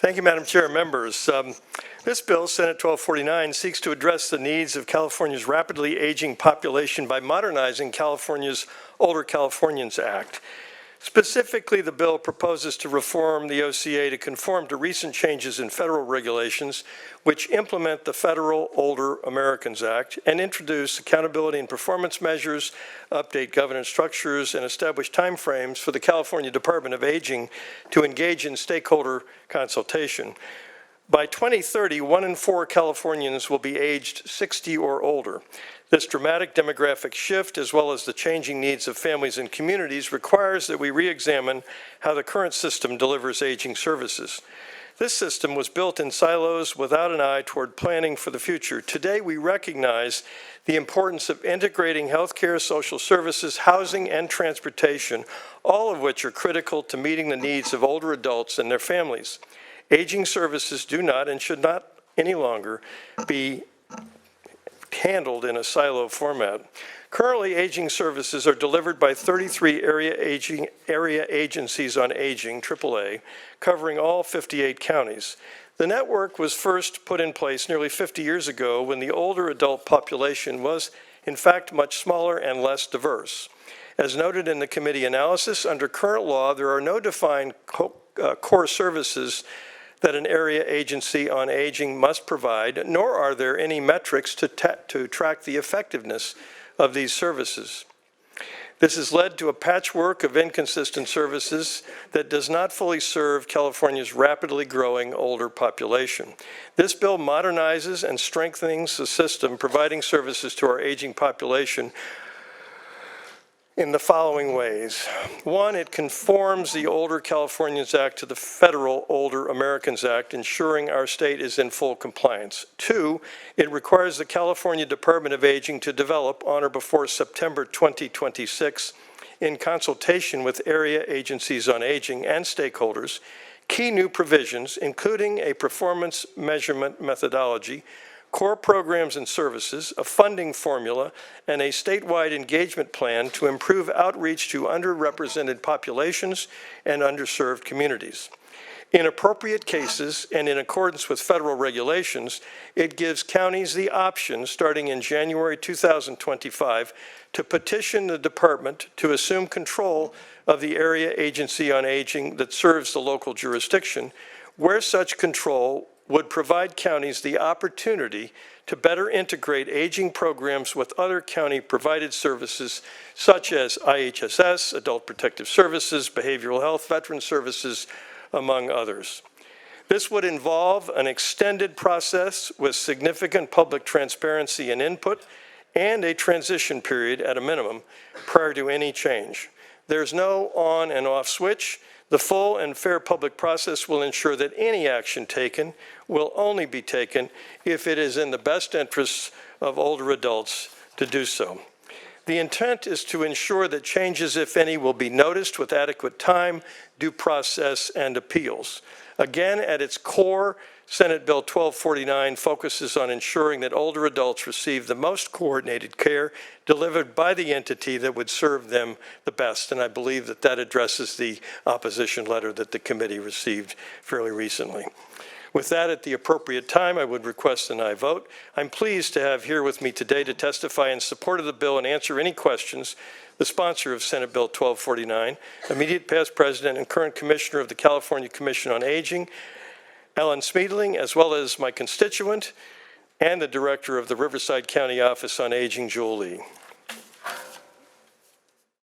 Thank you, Madam Chair. Members, this bill, Senate 1249, seeks to address the needs of California's rapidly aging population by modernizing California's Older Californians Act. Specifically, the bill proposes to reform the OCA to conform to recent changes in federal regulations which implement the Federal Older Americans Act and introduce accountability and performance measures, update governance structures, and establish timeframes for the California Department of Aging to engage in stakeholder consultation. By 2030, 1 in 4 Californians will be aged 60 or older. This dramatic demographic shift, as well as the changing needs of families and communities, requires that we re-examine how the current system delivers aging services. This system was built in silos without an eye toward planning for the future. Today, we recognize the importance of integrating healthcare, social services, housing, and transportation, all of which are critical to meeting the needs of older adults and their families. Aging services do not and should not any longer be handled in a silo format. Currently, aging services are delivered by 33 area agencies on aging, AAA, covering all 58 counties. The network was first put in place nearly 50 years ago when the older adult population was, in fact, much smaller and less diverse. As noted in the committee analysis, under current law, there are no defined core services that an area agency on aging must provide, nor are there any metrics to track the effectiveness of these services. This has led to a patchwork of inconsistent services that does not fully serve California's rapidly growing older population. This bill modernizes and strengthens the system providing services to our aging population in the following ways. One, it conforms the Older Californians Act to the Federal Older Americans Act, ensuring our state is in full compliance. Two, it requires the California Department of Aging to develop on or before September 2026, in consultation with area agencies on aging and stakeholders, key new provisions, including a performance measurement methodology, core programs and services, a funding formula, and a statewide engagement plan to improve outreach to underrepresented populations and underserved communities. In appropriate cases and in accordance with federal regulations, it gives counties the option, starting in January 2025, to petition the department to assume control of the area agency on aging that serves the local jurisdiction, where such control would provide counties the opportunity to better integrate aging programs with other county-provided services such as IHSS, Adult Protective Services, Behavioral Health, Veteran Services, among others. This would involve an extended process with significant public transparency and input and a transition period at a minimum prior to any change. There's no on and off switch. The full and fair public process will ensure that any action taken will only be taken if it is in the best interests of older adults to do so. The intent is to ensure that changes, if any, will be noticed with adequate time, due process, and appeals. Again, at its core, Senate Bill 1249 focuses on ensuring that older adults receive the most coordinated care delivered by the entity that would serve them the best. And I believe that that addresses the opposition letter that the committee received fairly recently. With that, at the appropriate time, I would request an aye vote. I'm pleased to have here with me today to testify in support of the bill and answer any questions the sponsor of Senate Bill 1249, immediate past president and current commissioner of the California Commission on Aging, Ellen Smeedling, as well as my constituent and the director of the Riverside County Office on Aging, Jewel Lee.